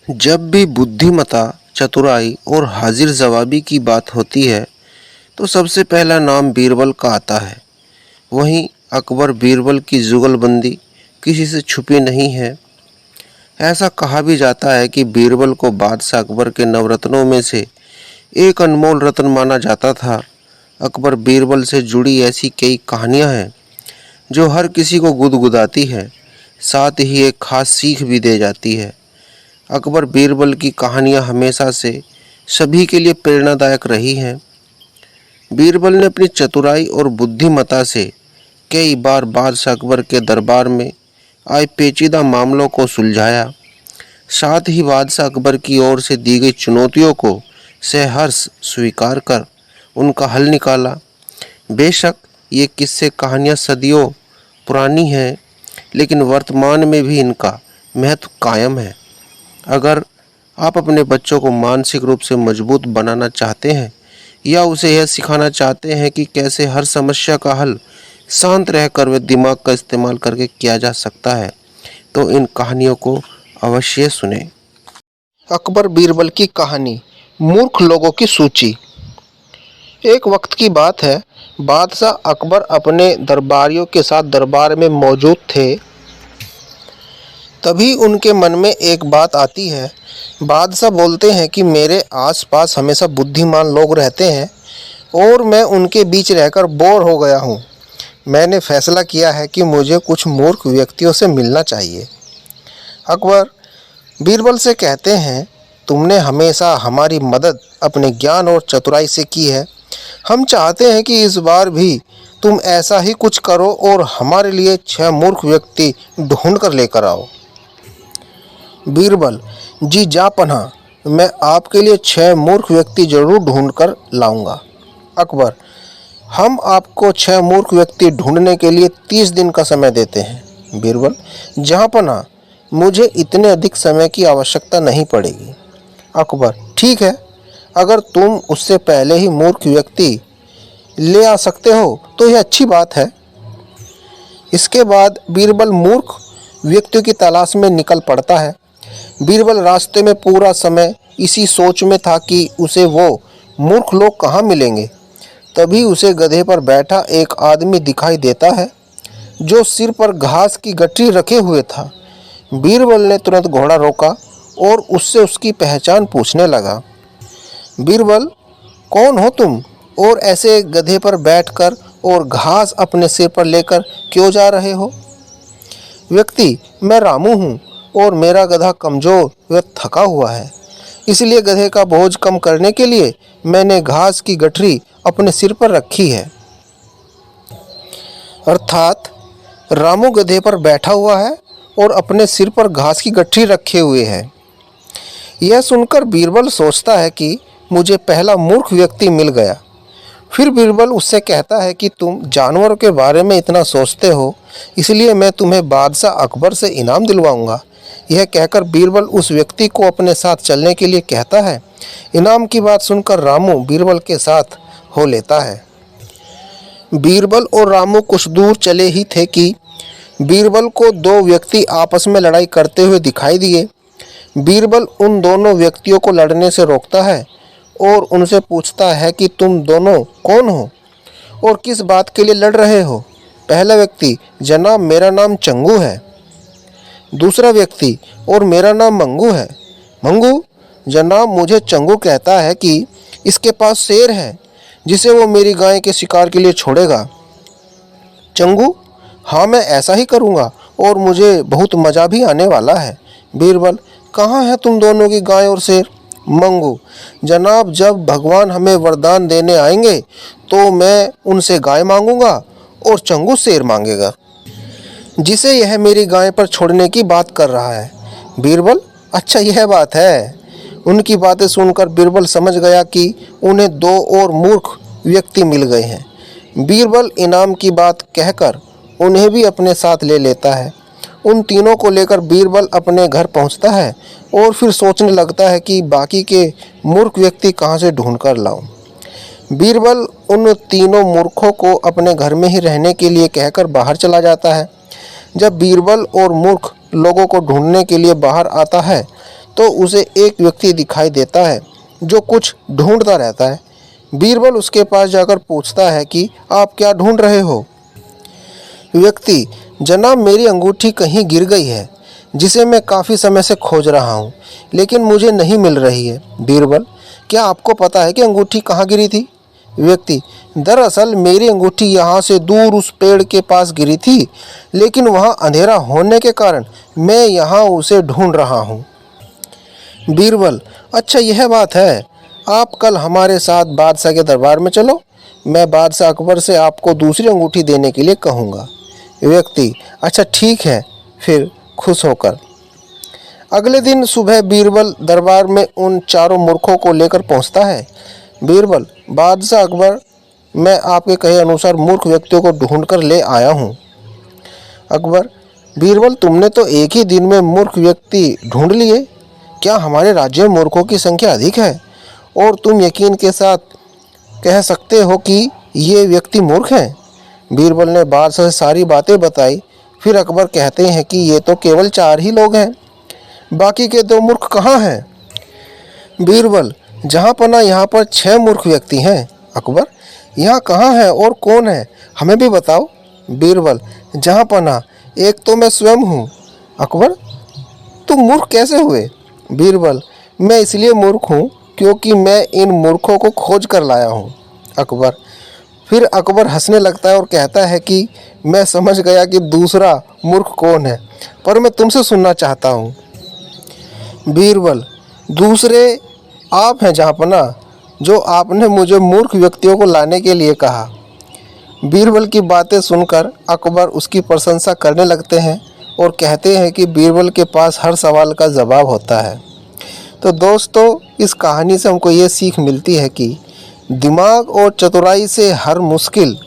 जब भी बुद्धिमत्ता, चतुराई और हाजिर जवाबी की बात होती है तो सबसे पहला नाम बीरबल का आता है। वहीं अकबर बीरबल की जुगलबंदी किसी से छुपी नहीं है। ऐसा कहा भी जाता है कि बीरबल को बादशाह अकबर के नवरत्नों में से एक अनमोल रत्न माना जाता था। अकबर बीरबल से जुड़ी ऐसी कई कहानियां हैं जो हर किसी को गुदगुदाती है, साथ ही एक खास सीख भी दे जाती है। अकबर बीरबल की कहानियां हमेशा से सभी के लिए प्रेरणादायक रही हैं। बीरबल ने अपनी चतुराई और बुद्धिमत्ता से कई बार बादशाह अकबर के दरबार में आए पेचीदा मामलों को सुलझाया, साथ ही बादशाह अकबर की ओर से दी गई चुनौतियों को सहर्ष स्वीकार कर उनका हल निकाला। बेशक ये किस्से कहानियाँ सदियों पुरानी हैं, लेकिन वर्तमान में भी इनका महत्व कायम है। अगर आप अपने बच्चों को मानसिक रूप से मजबूत बनाना चाहते हैं या उसे यह सिखाना चाहते हैं कि कैसे हर समस्या का हल शांत रहकर वे दिमाग का इस्तेमाल करके किया जा सकता है, तो इन कहानियों को अवश्य सुनें। अकबर बीरबल की कहानी, मूर्ख लोगों की सूची। एक वक्त की बात है, बादशाह अकबर अपने दरबारियों के साथ दरबार में मौजूद थे। तभी उनके मन में एक बात आती है। बादशाह बोलते हैं कि मेरे आसपास हमेशा बुद्धिमान लोग रहते हैं और मैं उनके बीच रहकर बोर हो गया हूँ। मैंने फैसला किया है कि मुझे कुछ मूर्ख व्यक्तियों से मिलना चाहिए। अकबर बीरबल से कहते हैं, तुमने हमेशा हमारी मदद अपने ज्ञान और चतुराई से की है। हम चाहते हैं कि इस बार भी तुम ऐसा ही कुछ करो और हमारे लिए 6 मूर्ख व्यक्ति ढूंढ कर लेकर आओ। बीरबल, जी जा पनाह, मैं आपके लिए 6 मूर्ख व्यक्ति जरूर ढूंढ कर लाऊंगा। अकबर, हम आपको 6 मूर्ख व्यक्ति ढूंढने के लिए 30 दिन का समय देते हैं। बीरबल, जहाँ पनाह, मुझे इतने अधिक समय की आवश्यकता नहीं पड़ेगी। अकबर, ठीक है, अगर तुम उससे पहले ही मूर्ख व्यक्ति ले आ सकते हो तो यह अच्छी बात है। इसके बाद बीरबल मूर्ख व्यक्तियों की तलाश में निकल पड़ता है। बीरबल रास्ते में पूरा समय इसी सोच में था कि उसे वो मूर्ख लोग कहाँ मिलेंगे। तभी उसे गधे पर बैठा एक आदमी दिखाई देता है जो सिर पर घास की गठरी रखे हुए था। बीरबल ने तुरंत घोड़ा रोका और उससे उसकी पहचान पूछने लगा। बीरबल, कौन हो तुम और ऐसे गधे पर बैठकर और घास अपने सिर पर लेकर क्यों जा रहे हो? व्यक्ति, मैं रामू हूँ और मेरा गधा कमज़ोर व थका हुआ है, इसलिए गधे का बोझ कम करने के लिए मैंने घास की गठरी अपने सिर पर रखी है। अर्थात रामू गधे पर बैठा हुआ है और अपने सिर पर घास की गठरी रखे हुए है। यह सुनकर बीरबल सोचता है कि मुझे पहला मूर्ख व्यक्ति मिल गया। फिर बीरबल उससे कहता है कि तुम जानवरों के बारे में इतना सोचते हो, इसलिए मैं तुम्हें बादशाह अकबर से इनाम दिलवाऊंगा। यह कहकर बीरबल उस व्यक्ति को अपने साथ चलने के लिए कहता है। इनाम की बात सुनकर रामू बीरबल के साथ हो लेता है। बीरबल और रामू कुछ दूर चले ही थे कि बीरबल को 2 व्यक्ति आपस में लड़ाई करते हुए दिखाई दिए। बीरबल उन दोनों व्यक्तियों को लड़ने से रोकता है और उनसे पूछता है कि तुम दोनों कौन हो और किस बात के लिए लड़ रहे हो? पहला व्यक्ति, जनाब मेरा नाम चंगू है। दूसरा व्यक्ति, और मेरा नाम मंगू है। मंगू, जनाब मुझे चंगू कहता है कि इसके पास शेर है जिसे वो मेरी गाय के शिकार के लिए छोड़ेगा। चंगू, हाँ मैं ऐसा ही करूँगा और मुझे बहुत मज़ा भी आने वाला है। बीरबल, कहाँ है तुम दोनों की गाय और शेर? मंगू, जनाब जब भगवान हमें वरदान देने आएंगे तो मैं उनसे गाय मांगूंगा और चंगू शेर मांगेगा जिसे यह मेरी गाय पर छोड़ने की बात कर रहा है। बीरबल, अच्छा यह बात है। उनकी बातें सुनकर बीरबल समझ गया कि उन्हें 2 और मूर्ख व्यक्ति मिल गए हैं। बीरबल इनाम की बात कहकर उन्हें भी अपने साथ ले लेता है। उन तीनों को लेकर बीरबल अपने घर पहुंचता है और फिर सोचने लगता है कि बाकी के मूर्ख व्यक्ति कहां से ढूंढ कर लाऊं। बीरबल उन तीनों मूर्खों को अपने घर में ही रहने के लिए कहकर बाहर चला जाता है। जब बीरबल और मूर्ख लोगों को ढूंढने के लिए बाहर आता है तो उसे एक व्यक्ति दिखाई देता है जो कुछ ढूंढता रहता है। बीरबल उसके पास जाकर पूछता है कि आप क्या ढूंढ रहे हो? व्यक्ति, जनाब मेरी अंगूठी कहीं गिर गई है जिसे मैं काफ़ी समय से खोज रहा हूँ, लेकिन मुझे नहीं मिल रही है। बीरबल, क्या आपको पता है कि अंगूठी कहाँ गिरी थी? व्यक्ति, दरअसल मेरी अंगूठी यहाँ से दूर उस पेड़ के पास गिरी थी, लेकिन वहाँ अंधेरा होने के कारण मैं यहाँ उसे ढूंढ रहा हूँ। बीरबल, अच्छा यह बात है, आप कल हमारे साथ बादशाह के दरबार में चलो, मैं बादशाह अकबर से आपको दूसरी अंगूठी देने के लिए कहूँगा। व्यक्ति, अच्छा ठीक है, फिर खुश होकर। अगले दिन सुबह बीरबल दरबार में उन चारों मूर्खों को लेकर पहुंचता है। बीरबल, बादशाह अकबर, मैं आपके कहे अनुसार मूर्ख व्यक्तियों को ढूंढ कर ले आया हूँ। अकबर, बीरबल, तुमने तो एक ही दिन में मूर्ख व्यक्ति ढूंढ लिए। क्या हमारे राज्य में मूर्खों की संख्या अधिक है और तुम यकीन के साथ कह सकते हो कि ये व्यक्ति मूर्ख हैं? बीरबल ने बादशाह से सारी बातें बताई। फिर अकबर कहते हैं कि ये तो केवल 4 ही लोग हैं, बाकी के 2 मूर्ख कहाँ हैं? बीरबल, जहाँ पना यहाँ पर 6 मूर्ख व्यक्ति हैं। अकबर, यहाँ कहाँ है और कौन है, हमें भी बताओ। बीरबल, जहाँ पना एक तो मैं स्वयं हूँ। अकबर, तुम मूर्ख कैसे हुए? बीरबल, मैं इसलिए मूर्ख हूँ क्योंकि मैं इन मूर्खों को खोज कर लाया हूँ। अकबर, फिर अकबर हंसने लगता है और कहता है कि मैं समझ गया कि दूसरा मूर्ख कौन है, पर मैं तुमसे सुनना चाहता हूँ। बीरबल, दूसरे आप हैं जहाँपना, जो आपने मुझे मूर्ख व्यक्तियों को लाने के लिए कहा। बीरबल की बातें सुनकर अकबर उसकी प्रशंसा करने लगते हैं और कहते हैं कि बीरबल के पास हर सवाल का जवाब होता है। तो दोस्तों, इस कहानी से हमको ये सीख मिलती है कि दिमाग और चतुराई से हर मुश्किल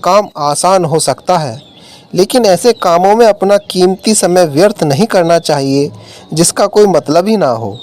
काम आसान हो सकता है, लेकिन ऐसे कामों में अपना कीमती समय व्यर्थ नहीं करना चाहिए जिसका कोई मतलब ही ना हो।